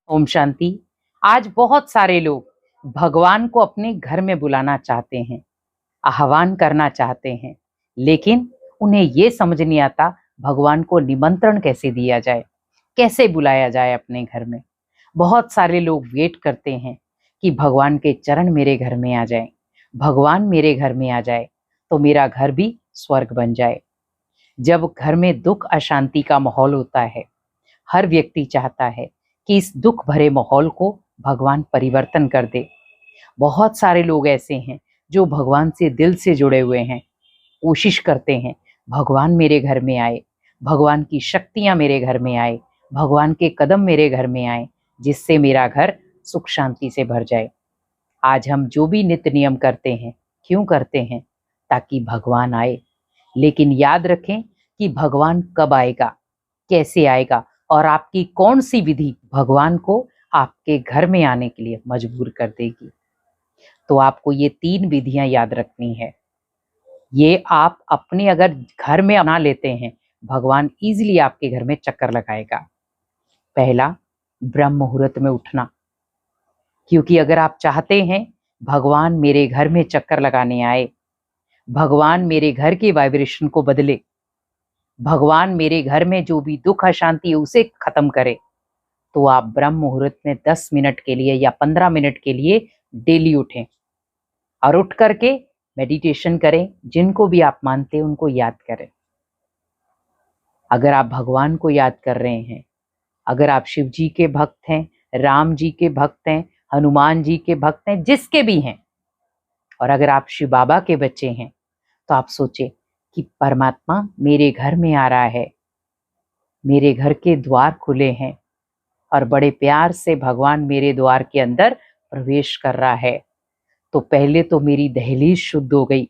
ओम शांति। आज बहुत सारे लोग भगवान को अपने घर में बुलाना चाहते हैं, आह्वान करना चाहते हैं, लेकिन उन्हें ये समझ नहीं आता भगवान को निमंत्रण कैसे दिया जाए, कैसे बुलाया जाए अपने घर में। बहुत सारे लोग वेट करते हैं कि भगवान के चरण मेरे घर में आ जाए, भगवान मेरे घर में आ जाए तो मेरा घर भी स्वर्ग बन जाए। जब घर में दुख अशांति का माहौल होता है, हर व्यक्ति चाहता है कि इस दुख भरे माहौल को भगवान परिवर्तन कर दे। बहुत सारे लोग ऐसे हैं जो भगवान से दिल से जुड़े हुए हैं, कोशिश करते हैं भगवान मेरे घर में आए, भगवान की शक्तियां मेरे घर में आए, भगवान के कदम मेरे घर में आए, जिससे मेरा घर सुख शांति से भर जाए। आज हम जो भी नित्य नियम करते हैं, क्यों करते हैं? ताकि भगवान आए। लेकिन याद रखें कि भगवान कब आएगा, कैसे आएगा और आपकी कौन सी विधि भगवान को आपके घर में आने के लिए मजबूर कर देगी। तो आपको ये 3 विधियां याद रखनी है। ये आप अपने अगर घर में अपना लेते हैं, भगवान इजीली आपके घर में चक्कर लगाएगा। पहला, ब्रह्म मुहूर्त में उठना। क्योंकि अगर आप चाहते हैं भगवान मेरे घर में चक्कर लगाने आए, भगवान मेरे घर के वाइब्रेशन को बदले, भगवान मेरे घर में जो भी दुख अशांति है उसे खत्म करे, तो आप ब्रह्म मुहूर्त में 10 मिनट के लिए या 15 मिनट के लिए डेली उठें और उठ करके मेडिटेशन करें। जिनको भी आप मानते हैं उनको याद करें। अगर आप भगवान को याद कर रहे हैं, अगर आप शिव जी के भक्त हैं, राम जी के भक्त हैं, हनुमान जी के भक्त हैं, जिसके भी हैं, और अगर आप शिव बाबा के बच्चे हैं, तो आप सोचें कि परमात्मा मेरे घर में आ रहा है, मेरे घर के द्वार खुले हैं और बड़े प्यार से भगवान मेरे द्वार के अंदर प्रवेश कर रहा है। तो पहले तो मेरी दहलीज शुद्ध हो गई।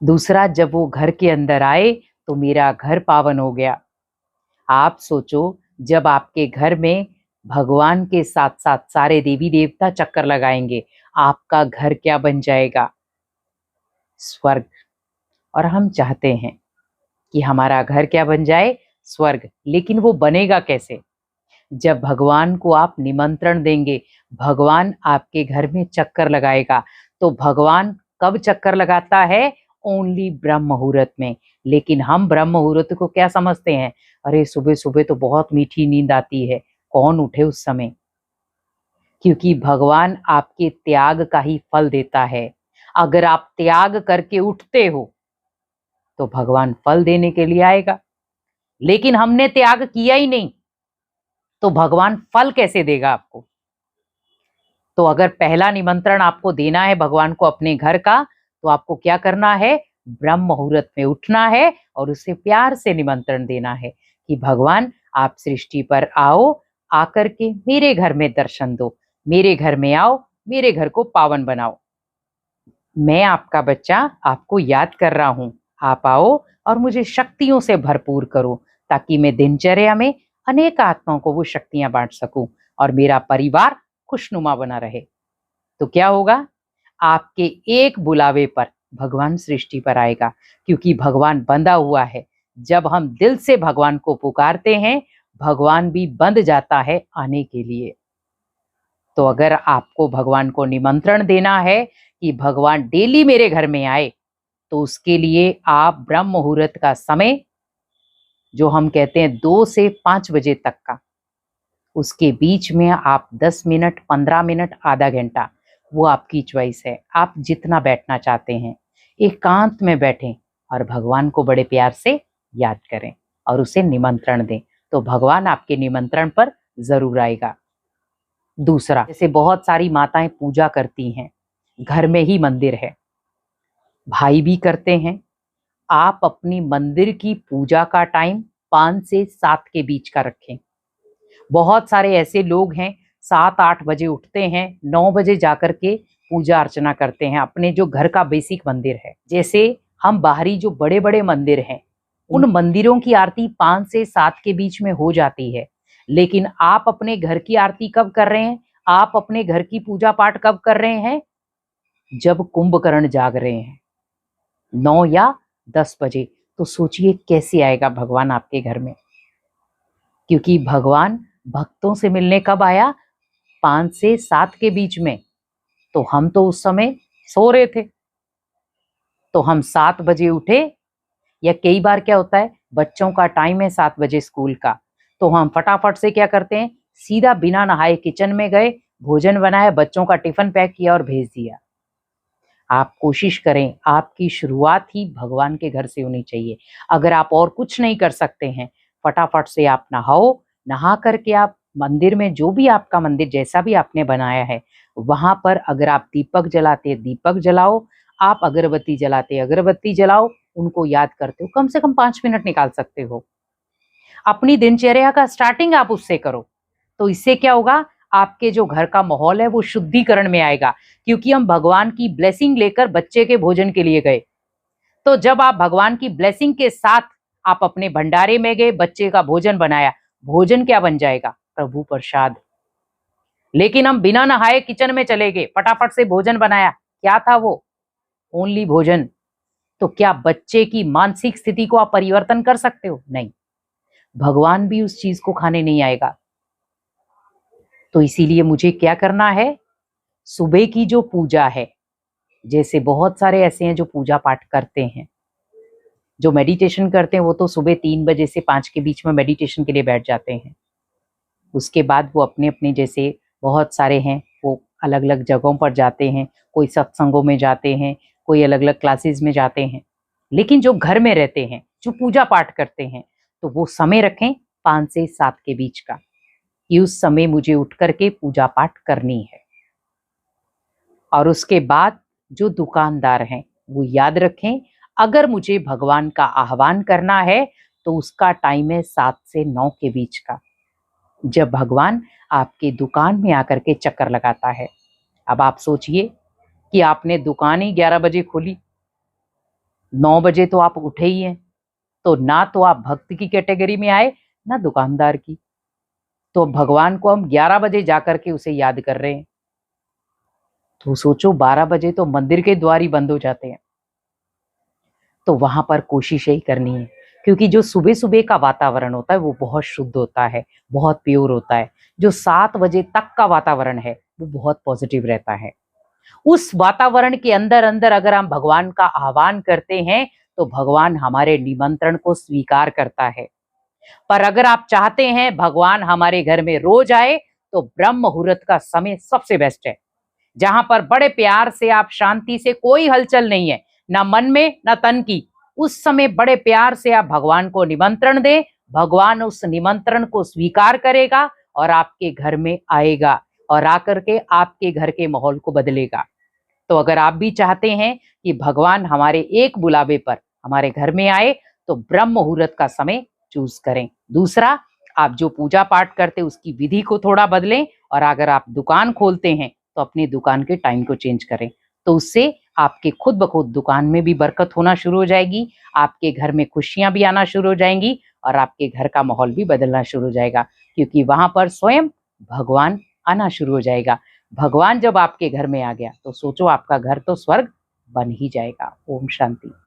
दूसरा, जब वो घर के अंदर आए तो मेरा घर पावन हो गया। आप सोचो, जब आपके घर में भगवान के साथ साथ सारे देवी देवता चक्कर लगाएंगे, आपका घर क्या बन जाएगा? स्वर्ग। और हम चाहते हैं कि हमारा घर क्या बन जाए? स्वर्ग। लेकिन वो बनेगा कैसे? जब भगवान को आप निमंत्रण देंगे, भगवान आपके घर में चक्कर लगाएगा। तो भगवान कब चक्कर लगाता है? ओनली ब्रह्म मुहूर्त में। लेकिन हम ब्रह्म मुहूर्त को क्या समझते हैं? अरे सुबह सुबह तो बहुत मीठी नींद आती है, कौन उठे उस समय? क्योंकि भगवान आपके त्याग का ही फल देता है। अगर आप त्याग करके उठते हो तो भगवान फल देने के लिए आएगा। लेकिन हमने त्याग किया ही नहीं, तो भगवान फल कैसे देगा आपको? तो अगर पहला निमंत्रण आपको देना है भगवान को अपने घर का, तो आपको क्या करना है? ब्रह्म मुहूर्त में उठना है और उसे प्यार से निमंत्रण देना है कि भगवान आप सृष्टि पर आओ, आकर के मेरे घर में दर्शन दो, मेरे घर में आओ, मेरे घर को पावन बनाओ। मैं आपका बच्चा आपको याद कर रहा हूँ, आप आओ और मुझे शक्तियों से भरपूर करो, ताकि मैं दिनचर्या में अनेक आत्माओं को वो शक्तियां बांट सकूं और मेरा परिवार खुशनुमा बना रहे। तो क्या होगा? आपके एक बुलावे पर भगवान सृष्टि पर आएगा, क्योंकि भगवान बंधा हुआ है। जब हम दिल से भगवान को पुकारते हैं, भगवान भी बंध जाता है आने के लिए। तो अगर आपको भगवान को निमंत्रण देना है कि भगवान डेली मेरे घर में आए, तो उसके लिए आप ब्रह्म मुहूर्त का समय, जो हम कहते हैं 2 से 5 बजे तक का, उसके बीच में आप 10 मिनट, 15 मिनट, आधा घंटा, वो आपकी चॉइस है। आप जितना बैठना चाहते हैं, एकांत में बैठें और भगवान को बड़े प्यार से याद करें और उसे निमंत्रण दें, तो भगवान आपके निमंत्रण पर जरूर आएगा। दूसरा, जैसे बहुत सारी माताएं पूजा करती हैं, घर में ही मंदिर है, भाई भी करते हैं। आप अपनी मंदिर की पूजा का टाइम 5 से 7 के बीच का रखें। बहुत सारे ऐसे लोग हैं 7-8 बजे उठते हैं, 9 बजे जाकर के पूजा अर्चना करते हैं अपने जो घर का बेसिक मंदिर है। जैसे हम बाहरी जो बड़े बड़े मंदिर हैं, उन मंदिरों की आरती 5 से 7 के बीच में हो जाती है। लेकिन आप अपने घर की आरती कब कर रहे हैं? आप अपने घर की पूजा पाठ कब कर रहे हैं? जब कुंभकर्ण जाग रहे हैं, 9 या 10 बजे। तो सोचिए कैसे आएगा भगवान आपके घर में? क्योंकि भगवान भक्तों से मिलने कब आया? 5 से 7 के बीच में। तो हम तो उस समय सो रहे थे। तो हम 7 बजे उठे, या कई बार क्या होता है, बच्चों का टाइम है 7 बजे स्कूल का, तो हम फटाफट से क्या करते हैं, सीधा बिना नहाए किचन में गए, भोजन बनाया, बच्चों का टिफिन पैक किया और भेज दिया। आप कोशिश करें, आपकी शुरुआत ही भगवान के घर से होनी चाहिए। अगर आप और कुछ नहीं कर सकते हैं, फटाफट से आप नहाओ, नहा करके आप मंदिर में, जो भी आपका मंदिर जैसा भी आपने बनाया है, वहां पर अगर आप दीपक जलाते दीपक जलाओ, आप अगरबत्ती जलाते अगरबत्ती जलाओ, उनको याद करते हो, कम से कम 5 मिनट निकाल सकते हो। अपनी दिनचर्या का स्टार्टिंग आप उससे करो। तो इससे क्या होगा, आपके जो घर का माहौल है वो शुद्धिकरण में आएगा, क्योंकि हम भगवान की ब्लेसिंग लेकर बच्चे के भोजन के लिए गए। तो जब आप भगवान की ब्लेसिंग के साथ आप अपने भंडारे में गए, बच्चे का भोजन बनाया, भोजन क्या बन जाएगा? प्रभु प्रसाद। लेकिन हम बिना नहाए किचन में चले गए, फटाफट से भोजन बनाया, क्या था वो? ओनली भोजन। तो क्या बच्चे की मानसिक स्थिति को आप परिवर्तन कर सकते हो? नहीं। भगवान भी उस चीज को खाने नहीं आएगा। तो इसीलिए मुझे क्या करना है, सुबह की जो पूजा है, जैसे बहुत सारे ऐसे हैं जो पूजा पाठ करते हैं, जो मेडिटेशन करते हैं, वो तो सुबह 3 बजे से 5 के बीच में मेडिटेशन के लिए बैठ जाते हैं। उसके बाद वो अपने अपने, जैसे बहुत सारे हैं, वो अलग अलग जगहों पर जाते हैं, कोई सत्संगों में जाते हैं, कोई अलग अलग क्लासेस में जाते हैं। लेकिन जो घर में रहते हैं, जो पूजा पाठ करते हैं, तो वो समय रखें 5 से 7 के बीच का, कि उस समय मुझे उठ करके पूजा पाठ करनी है। और उसके बाद जो दुकानदार हैं, वो याद रखें, अगर मुझे भगवान का आह्वान करना है तो उसका टाइम है 7 से 9 के बीच का, जब भगवान आपके दुकान में आकर के चक्कर लगाता है। अब आप सोचिए कि आपने दुकान ही 11 बजे खोली, 9 बजे तो आप उठे ही हैं, तो ना तो आप भक्त की कैटेगरी में आए, ना दुकानदार की। तो भगवान को हम 11 बजे जाकर के उसे याद कर रहे हैं। तो सोचो 12 बजे तो मंदिर के द्वार ही बंद हो जाते हैं। तो वहां पर कोशिश यही करनी है, क्योंकि जो सुबह सुबह का वातावरण होता है वो बहुत शुद्ध होता है, बहुत प्योर होता है। जो 7 बजे तक का वातावरण है वो बहुत पॉजिटिव रहता है। उस वातावरण के अंदर अंदर अगर हम भगवान का आह्वान करते हैं, तो भगवान हमारे निमंत्रण को स्वीकार करता है। पर अगर आप चाहते हैं भगवान हमारे घर में रोज आए, तो ब्रह्म मुहूर्त का समय सबसे बेस्ट है, जहां पर बड़े प्यार से आप शांति से, कोई हलचल नहीं है, ना मन में ना तन की, उस समय बड़े प्यार से आप भगवान को निमंत्रण दें, भगवान उस निमंत्रण को स्वीकार करेगा और आपके घर में आएगा, और आकर के आपके घर के माहौल को बदलेगा। तो अगर आप भी चाहते हैं कि भगवान हमारे एक बुलावे पर हमारे घर में आए, तो ब्रह्म मुहूर्त का समय चूज करें। दूसरा, आप जो पूजा पाठ करते हैं उसकी विधि को थोड़ा बदलें, और अगर आप दुकान खोलते हैं तो अपनी दुकान के टाइम को चेंज करें। तो उससे आपके खुद ब खुद दुकान में भी बरकत होना शुरू हो जाएगी, आपके घर में खुशियां भी आना शुरू हो जाएंगी, और आपके घर का माहौल भी बदलना शुरू हो जाएगा, क्योंकि वहां पर स्वयं भगवान आना शुरू हो जाएगा। भगवान जब आपके घर में आ गया, तो सोचो आपका घर तो स्वर्ग बन ही जाएगा। ओम शांति।